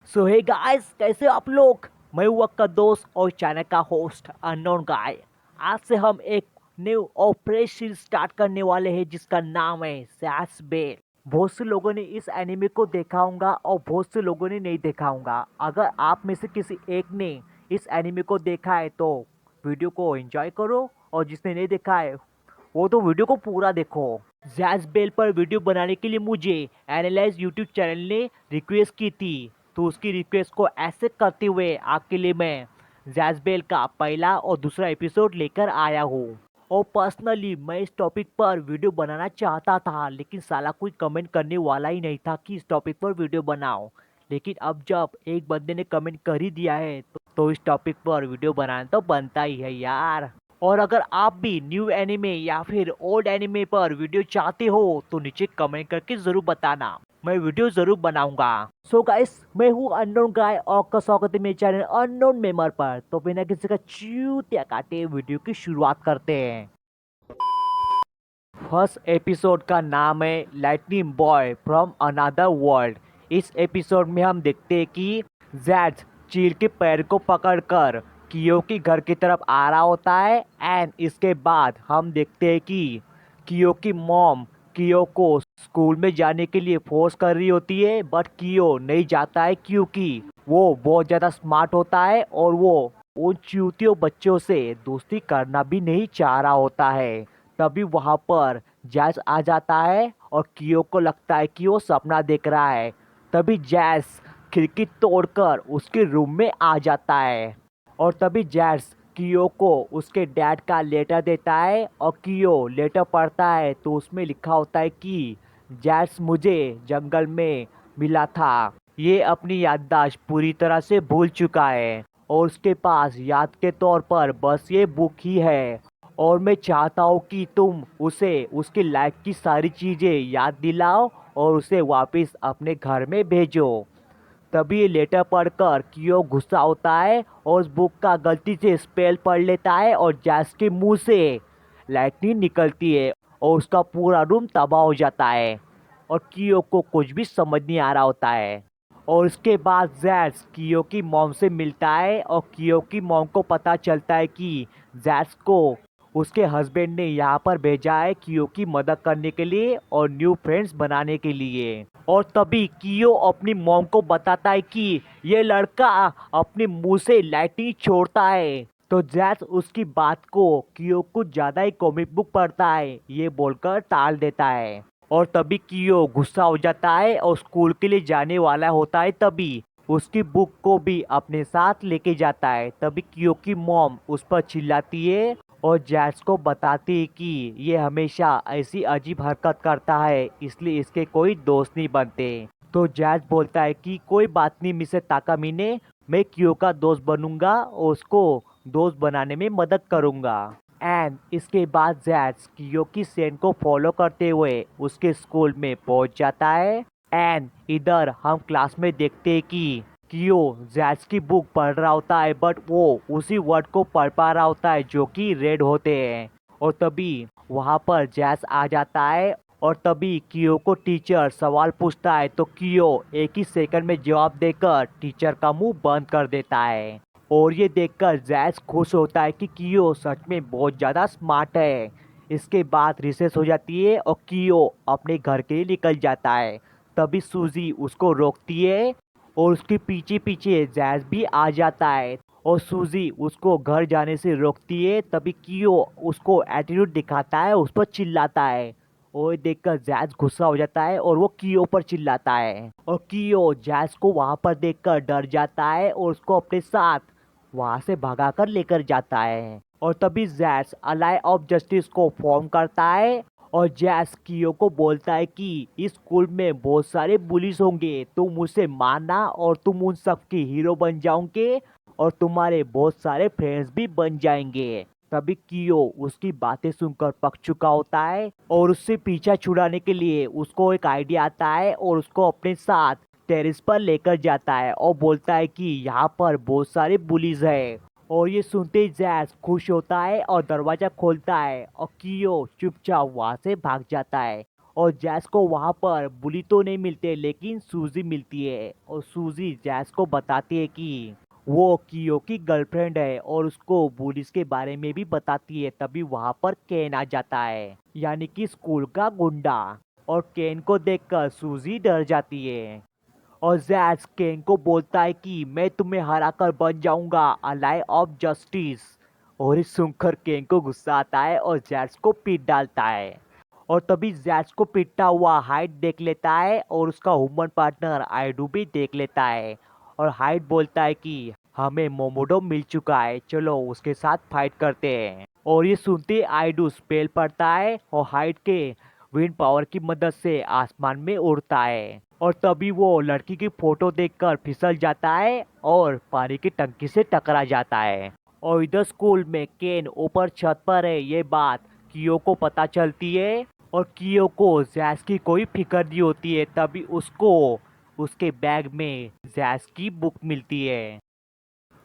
सो hey guys, कैसे हो आप लोग। मैं हूं आपका दोस्त और चैनल का होस्ट अननोन गाय। आज से हम एक न्यू ऑपरेशन स्टार्ट करने वाले हैं जिसका नाम है सैस बेल। बहुत से लोगों ने इस एनिमे को देखा होगा और बहुत से लोगों ने नहीं देखा होगा। अगर आप में से किसी एक ने इस एनिमे को देखा है तो वीडियो को एंजॉय करो, और जिसने नहीं देखा है वो तो वीडियो को पूरा देखो। जैज बेल पर वीडियो बनाने के लिए मुझे एनालाइज यूट्यूब चैनल ने रिक्वेस्ट की थी, तो उसकी रिक्वेस्ट को एक्सेप्ट करते हुए आपके लिए मैं जैज बेल का पहला और दूसरा एपिसोड लेकर आया हूँ। और पर्सनली मैं इस टॉपिक पर वीडियो बनाना चाहता था, लेकिन साला कोई कमेंट करने वाला ही नहीं था कि इस टॉपिक पर वीडियो बनाओ। लेकिन अब जब एक बंदे ने कमेंट कर ही दिया है तो इस टॉपिक पर वीडियो बनाना तो बनता ही है यार। और अगर आप भी न्यू एनिमे या फिर ओल्ड एनिमे पर वीडियो चाहते हो तो नीचे कमेंट करके जरूर बताना, मैं वीडियो जरूर बनाऊंगा। सो गाइस, मैं हूँ अननोन गाय और का स्वागत है मेरे चैनल अननोन मेमर पर। तो बिना किसी का चूतिया काटे वीडियो की शुरुआत करते हैं। फर्स्ट एपिसोड का नाम है lightning boy from another world. इस एपिसोड में हम देखते हैं कि जैज चील के पैर को पकड़कर कियो के घर की तरफ आ रहा होता है। एंड इसके बाद हम देखते हैं कि कियो की मॉम कियो को स्कूल में जाने के लिए फोर्स कर रही होती है, बट कियो नहीं जाता है क्योंकि वो बहुत ज़्यादा स्मार्ट होता है और वो उन चूतियों बच्चों से दोस्ती करना भी नहीं चाह रहा होता है। तभी वहां पर जैस आ जाता है और कियो को लगता है कि वो सपना देख रहा है। तभी जैस खिड़की तोड़कर उसके रूम में आ जाता है और तभी जैस कियो को उसके डैड का लेटर देता है और कियो लेटर पढ़ता है तो उसमें लिखा होता है कि जैस मुझे जंगल में मिला था, ये अपनी याददाश्त पूरी तरह से भूल चुका है और उसके पास याद के तौर पर बस ये बुक ही है। और मैं चाहता हूँ कि तुम उसे उसकी लाइफ की सारी चीज़ें याद दिलाओ और उसे वापस अपने घर में भेजो। तभी ये लेटर पढ़कर कियो गुस्सा होता है और उस बुक का गलती से स्पेल पढ़ लेता है और जैस के मुंह से लाइटनिंग निकलती है और उसका पूरा रूम तबाह हो जाता है और कियो को कुछ भी समझ नहीं आ रहा होता है। और उसके बाद जैस कियो की मॉम से मिलता है और कियो की मॉम को पता चलता है कि जैस को उसके हस्बैंड ने यहाँ पर भेजा है कियो की मदद करने के लिए और न्यू फ्रेंड्स बनाने के लिए। और तभी कियो अपनी मॉम को बताता है कि ये लड़का अपने मुंह से लाइटिंग छोड़ता है। तो जैस उसकी बात को कियो कुछ ज्यादा ही कॉमिक बुक पढ़ता है ये बोलकर टाल देता है। और तभी कियो गुस्सा हो जाता है और स्कूल के लिए जाने वाला होता है। तभी उसकी बुक को भी अपने साथ लेके जाता है। तभी कियो की मॉम उस पर चिल्लाती है और जैस को बताती है कि ये हमेशा ऐसी अजीब हरकत करता है, इसलिए इसके कोई दोस्त नहीं बनते। तो जैस बोलता है कि कोई बात नहीं मिस्टर ताकामिने, मैं कियो का दोस्त बनूंगा और उसको दोस्त बनाने में मदद करूंगा। एंड इसके बाद जैस कियो की सेन को फॉलो करते हुए उसके स्कूल में पहुंच जाता है। एंड इधर हम क्लास में देखते हैं कि कियो जैस की बुक पढ़ रहा होता है, बट वो उसी वर्ड को पढ़ पा रहा होता है जो कि रेड होते हैं। और तभी वहां पर जैस आ जाता है और तभी कियो को टीचर सवाल पूछता है तो कियो एक ही सेकंड में जवाब देकर टीचर का मुंह बंद कर देता है। और ये देखकर जैस खुश होता है कि कियो सच में बहुत ज़्यादा स्मार्ट है। इसके बाद रिसेस हो जाती है और कियो अपने घर के लिए निकल जाता है। तभी सूजी उसको रोकती है और उसके पीछे पीछे जैस भी आ जाता है और सूजी उसको घर जाने से रोकती है। तभी कियो उसको एटीट्यूड दिखाता है, उस पर चिल्लाता है और ये देखकर जैस गुस्सा हो जाता है और वो कियो पर चिल्लाता है और कियो जैस को वहां पर देखकर डर जाता है और उसको अपने साथ वहां से भगाकर लेकर जाता है। और तभी जैस अलाई ऑफ जस्टिस को फॉर्म करता है और जैस कियो को बोलता है कि इस स्कूल में बहुत सारे बुलिस होंगे, तुम उसे मारना और तुम उन सब के हीरो बन जाओगे और तुम्हारे बहुत सारे फ्रेंड्स भी बन जाएंगे। तभी कियो उसकी बातें सुनकर पक चुका होता है और उससे पीछा छुड़ाने के लिए उसको एक आइडिया आता है और उसको अपने साथ टेरिस पर लेकर जाता है और बोलता है कि यहाँ पर बहुत सारे बुलीज है। और ये सुनते ही जैस खुश होता है और दरवाजा खोलता है और कियो चुपचाप वहां से भाग जाता है और जैस को वहाँ पर बुली तो नहीं मिलते लेकिन सूजी मिलती है और सूजी जैस को बताती है कि वो कियो की गर्लफ्रेंड है और उसको बुलिस के बारे में भी बताती है। तभी वहाँ पर केन आ जाता है, यानी कि स्कूल का गुंडा। और केन को देखकर सूजी डर जाती है और जैस केन को बोलता है कि मैं तुम्हें हराकर बन जाऊंगा अलाई ऑफ जस्टिस। और इस सुनकर केन को गुस्सा आता है और जैस को पीट डालता है। और तभी जैस को पीटता हुआ हाइड देख लेता है और उसका ह्यूमन पार्टनर आइडू भी देख लेता है। और हाइड बोलता है कि हमें मोमोडो मिल चुका है, चलो उसके साथ फाइट करते हैं। और ये सुनते आइडू स्पेल पड़ता है और हाइड के विंड पावर की मदद से आसमान में उड़ता है। और तभी वो लड़की की फोटो देखकर फिसल जाता है और पानी की टंकी से टकरा जाता है। और इधर स्कूल में केन ऊपर छत पर है, ये बात कियो को पता चलती है। और कियो को जैस की कोई फिक्र नहीं होती है। तभी उसको उसके बैग में जैस की बुक मिलती है।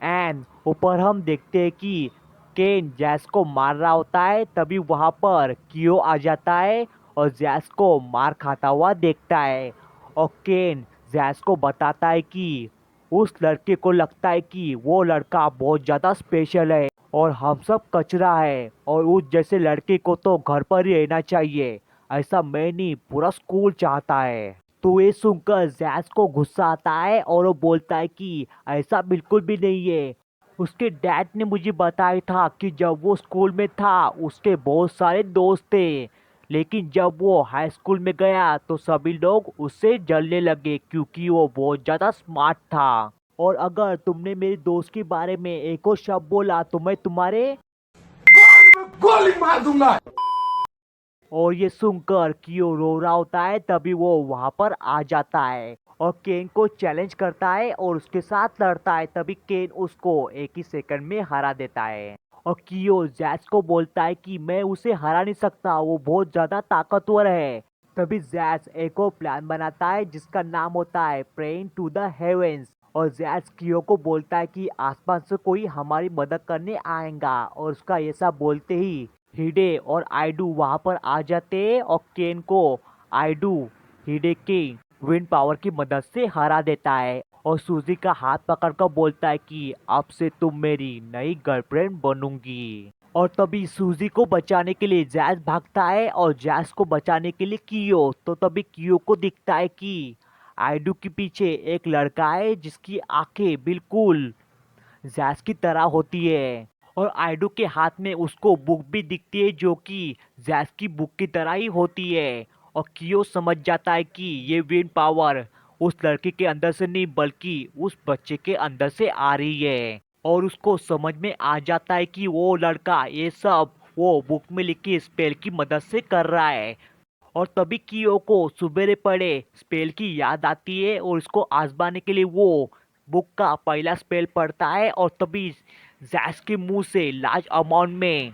एंड ऊपर हम देखते हैं कि केन जैस को मार रहा होता है। तभी वहाँ पर कियो आ जाता है और जैस को मार खाता हुआ देखता है। और केन जैस को बताता है कि उस लड़के को लगता है कि वो लड़का बहुत ज़्यादा स्पेशल है और हम सब कचरा है और उस जैसे लड़के को तो घर पर ही रहना चाहिए। ऐसा मैं नहीं, पूरा स्कूल चाहता है। तो ये सुनकर जैस को गुस्सा आता है और वो बोलता है कि ऐसा बिल्कुल भी नहीं है। उसके डैड ने मुझे बताया था कि जब वो स्कूल में था उसके बहुत सारे दोस्त थे, लेकिन जब वो हाई स्कूल में गया तो सभी लोग उससे जलने लगे क्योंकि वो बहुत ज़्यादा स्मार्ट था। और अगर तुमने मेरे दोस्त के बारे में एक और शब्द बोला तो मैं तुम्हारे गोली मार दूंगा। और ये सुनकर कियो रो रहा होता है। तभी वो वहां पर आ जाता है और केन को चैलेंज करता है और उसके साथ लड़ता है। तभी केन उसको एक ही सेकंड में हरा देता है। और कियो जैस को बोलता है कि मैं उसे हरा नहीं सकता, वो बहुत ज्यादा ताकतवर है। तभी जैस एक और प्लान बनाता है जिसका नाम होता है प्रेइंग टू द हेवेंस। और जैस कियो को बोलता है कि आसमान से कोई हमारी मदद करने आएगा। और उसका ऐसा बोलते ही हिडे और आइडू वहां पर आ जाते हैं और केन को आइडू हिडे के विंड पावर की मदद से हरा देता है। और सूजी का हाथ पकड़कर बोलता है कि अब से तुम मेरी नई गर्लफ्रेंड बनूंगी। और तभी सूजी को बचाने के लिए जैस भागता है और जैस को बचाने के लिए कियो। तो तभी कियो को दिखता है कि आइडू के पीछे एक लड़का है जिसकी आंखें बिल्कुल जैस की तरह होती है। और आइडू के हाथ में उसको बुक भी दिखती है जो कि जैस की बुक की तरह ही होती है। और कियो समझ जाता है कि ये विंड पावर उस लड़के के अंदर से नहीं बल्कि उस बच्चे के अंदर से आ रही है। और उसको समझ में आ जाता है कि वो लड़का ये सब वो बुक में लिखी स्पेल की मदद से कर रहा है। और तभी कियो को सुबेरे पड़े स्पेल की याद आती है और उसको आजमाने के लिए वो बुक का पहला स्पेल पढ़ता है। और तभी जैस के मुंह से लार्ज अमाउंट में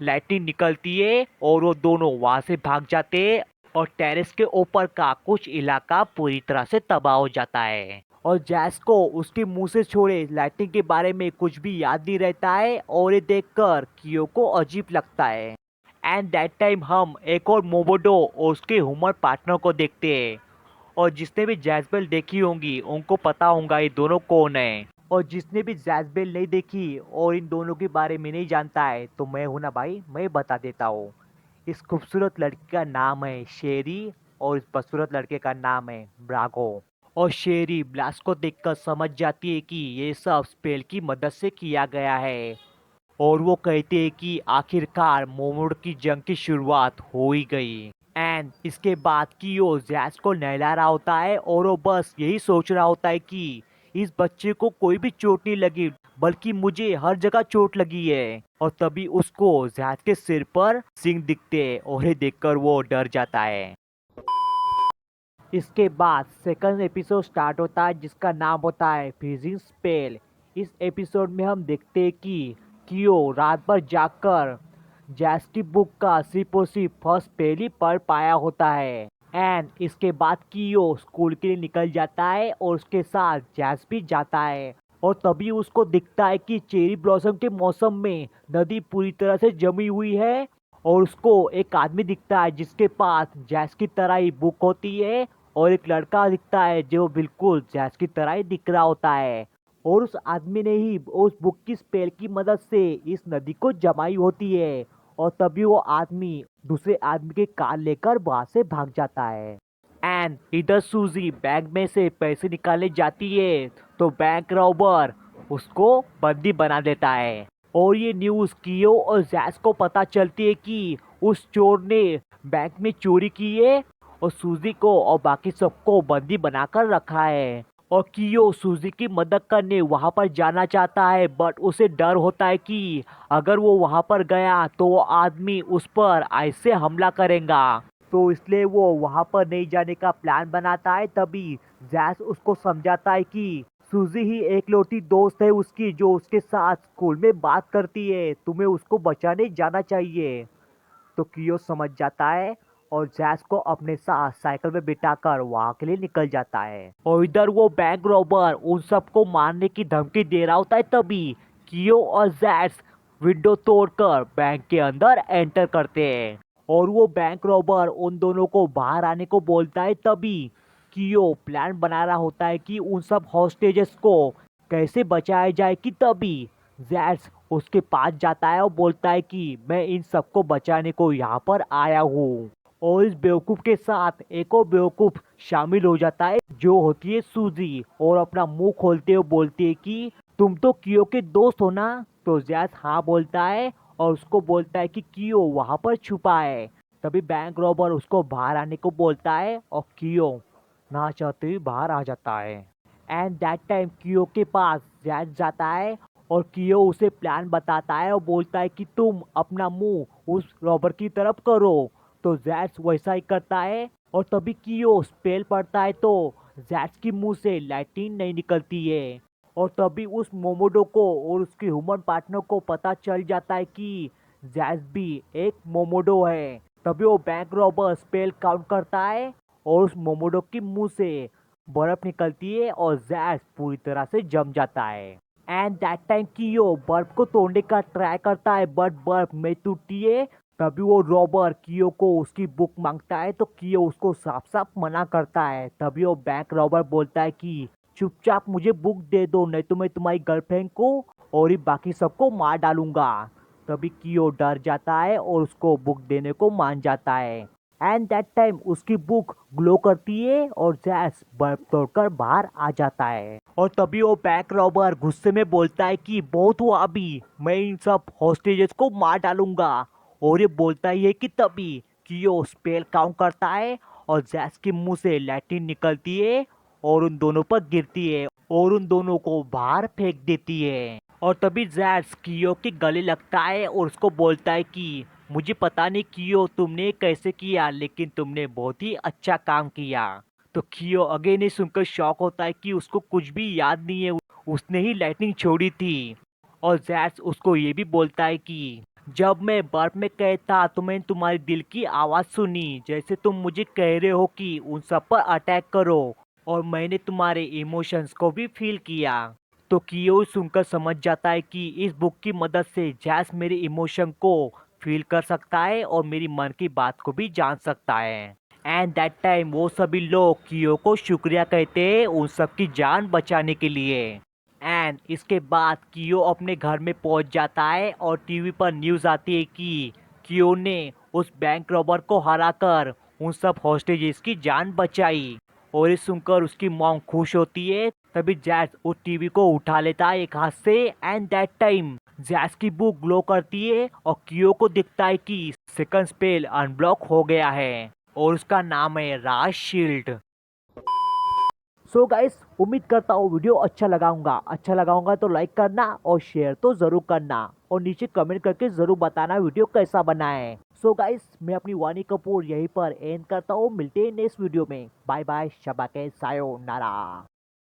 लाइटिंग निकलती है और वो दोनों वहां से भाग जाते हैं। और टेरेस के ऊपर का कुछ इलाका पूरी तरह से तबाह हो जाता है। और जैस को उसके मुंह से छोड़े लाइटिंग के बारे में कुछ भी याद नहीं रहता है और ये देखकर कियो को अजीब लगता है। एंड दैट टाइम हम एक और मोमोडो और उसके ह्यूमन पार्टनर को देखते हैं। और जिसने भी जैज़बेल देखी होंगी उनको पता होगा ये दोनों कौन है। और जिसने भी जैज़बेल नहीं देखी और इन दोनों के बारे में नहीं जानता है तो मैं हूं ना भाई, मैं बता देता हूँ। इस खूबसूरत लड़की का नाम है शेरी और इस बदसूरत लड़के का नाम है ब्रागो। और शेरी ब्लास्ट को देखकर समझ जाती है कि ये सब स्पेल की मदद से किया गया है। और वो कहते हैं कि आखिरकार मोमोड की जंग की शुरुआत हो ही गई। एंड इसके बाद कियो जैस को नहला रहा होता है और वो बस यही सोच रहा होता है कि इस बच्चे को कोई भी चोट नहीं लगी बल्कि मुझे हर जगह चोट लगी है। और तभी उसको जैस के सिर पर सिंग दिखते हैं और ये देखकर वो डर जाता है। इसके बाद सेकंड एपिसोड स्टार्ट होता है जिसका नाम होता है फ्रीजिंग स्पेल। इस एपिसोड में हम देखते हैं कि कियो रात भर जागकर जैस की बुक का सिर्फ और सिर्फ फर्स्ट पेज ही पढ़ पाया होता है। एंड इसके बाद कियो स्कूल के लिए निकल जाता है और उसके साथ जैस भी जाता है। और तभी उसको दिखता है कि चेरी ब्लॉसम के मौसम में नदी पूरी तरह से जमी हुई है और उसको एक आदमी दिखता है जिसके पास जैस की तरह ही बुक होती है, और एक लड़का दिखता है जो बिल्कुल जैस की तरह ही दिख रहा होता है। और उस आदमी ने ही उस बुक की स्पेल की मदद से इस नदी को जमाई होती है, और तभी वो आदमी दूसरे आदमी की कार लेकर वहां से भाग जाता है। एंड इधर सूजी बैंक में से पैसे निकालने जाती है, तो बैंक रॉबर उसको बंदी बना देता है। और ये न्यूज़ कियो और जैस को पता चलती है कि उस चोर ने बैंक में चोरी की है, और सूजी को और बाकी सबको बंदी बनाकर रखा है। और कियो सूजी की मदद करने वहां पर जाना चाहता है, बट उसे डर होता है कि अगर वो वहां पर गया तो वो आदमी उस पर ऐसे हमला करेगा, तो इसलिए वो वहां पर नहीं जाने का प्लान बनाता है। तभी जैस उसको समझाता है कि सूजी ही एक लौटी दोस्त है उसकी, जो उसके साथ स्कूल में बात करती है, तुम्हें उसको बचाने जाना चाहिए। तो कियो समझ जाता है और जैस को अपने साथ साइकिल में बिठाकर वहां के लिए निकल जाता है। और इधर वो बैंक रॉबर उन सबको मारने की धमकी दे रहा होता है, तभी कियो और जैस विंडो तोड़कर बैंक के अंदर एंटर करते हैं। और वो बैंक रॉबर उन दोनों को बाहर आने को बोलता है, तभी कियो प्लान बना रहा होता है कि उन सब हॉस्टेजेस को कैसे बचाया जाए। कि तभी जैस उसके पास जाता है और बोलता है कि मैं इन सबको बचाने को यहाँ पर आया हूँ। और इस बेवकूफ के साथ एक और बेवकूफ शामिल हो जाता है, जो होती है सूजी, और अपना मुंह खोलते हुए बोलती है कि तुम तो कियो के दोस्त हो ना। तो जैस हाँ बोलता है और उसको बोलता है कि कियो वहां पर छुपा है। तभी बैंक रॉबर उसको बाहर आने को बोलता है और कियो ना चाहते हुए बाहर आ जाता है। एंड दैट टाइम कियो के पास जैस जाता है, और कियो उसे प्लान बताता है और बोलता है कि तुम अपना मुंह उस रॉबर की तरफ करो। तो जैस वैसा ही करता है, और तभी कियो स्पेल पड़ता है, तो जैस की मुंह से लाइटिंग नहीं निकलती है। और तभी उस मोमोडो को और उसके ह्यूमन पार्टनर को पता चल जाता है कि जैस भी एक मोमोडो है। तभी वो बैंक रॉबर स्पेल काउंट करता है, और उस मोमोडो की मुंह से बर्फ निकलती है और जैस पूरी तरह से जम जाता है। एंड दैट टाइम कियो बर्फ को तोड़ने का ट्राई करता है, बट बर्फ में टूटती है। तभी वो रॉबर कियो को उसकी बुक मांगता है, तो कियो उसको साफ साफ मना करता है। तभी वो बैंक रॉबर बोलता है कि चुपचाप मुझे बुक दे दो, नहीं तो मैं तुम्हारी गर्लफ्रेंड को और ही बाकी सबको मार डालूंगा। तभी कियो डर जाता है और उसको बुक देने को मान जाता है। एंड दैट टाइम उसकी बुक ग्लो करती है और जैस बर्फ तोड़कर बाहर आ जाता है। और तभी वो बैंक रॉबर गुस्से में बोलता है कि बहुत हुआ, अभी मैं इन सब हॉस्टेजेस को मार डालूंगा। और ये बोलता ही है कि तभी कियो स्पेल काउंट करता है, और जैस के मुंह से लैटिन निकलती है और उन दोनों पर गिरती है और उन दोनों को बाहर फेंक देती है। और तभी जैस कियो के गले लगता है और उसको बोलता है कि मुझे पता नहीं कियो तुमने कैसे किया, लेकिन तुमने बहुत ही अच्छा काम किया। तो कियो अगेन ये सुनकर शॉक होता है कि उसको कुछ भी याद नहीं है, उसने ही लाइटनिंग छोड़ी थी। और जैस उसको ये भी बोलता है कि जब मैं बर्फ में कैद था तो मैंने तुम्हारे दिल की आवाज़ सुनी, जैसे तुम मुझे कह रहे हो कि उन सब पर अटैक करो, और मैंने तुम्हारे इमोशंस को भी फील किया। तो कियो सुनकर समझ जाता है कि इस बुक की मदद से जैस मेरे इमोशन को फील कर सकता है और मेरी मन की बात को भी जान सकता है। एंड दैट टाइम वो सभी लोग कियो को शुक्रिया कहते हैं उन सब की जान बचाने के लिए। एंड इसके बाद कियो अपने घर में पहुंच जाता है और टीवी पर न्यूज़ आती है कि कियो ने उस बैंक रॉबर को हराकर उन सब हॉस्टेजेस की जान बचाई। और ये सुनकर उसकी मॉम खुश होती है। तभी जैस उस टीवी को उठा लेता है एक हाथ से। एंड दैट टाइम जैस की बुक ग्लो करती है और कियो को दिखता है कि सेकंड स्पेल अनब्लॉक हो गया है, और उसका नाम है राज शील्ड। सो गाइस, उम्मीद करता हूँ वीडियो अच्छा लगाऊंगा तो लाइक करना और शेयर तो जरूर करना, और नीचे कमेंट करके जरूर बताना वीडियो कैसा बना है। सो गाइस, मैं अपनी वानी कपूर यहीं पर एंड करता हूँ। मिलते हैं नेक्स्ट वीडियो में। बाय बाय, शबा के सायोनारा।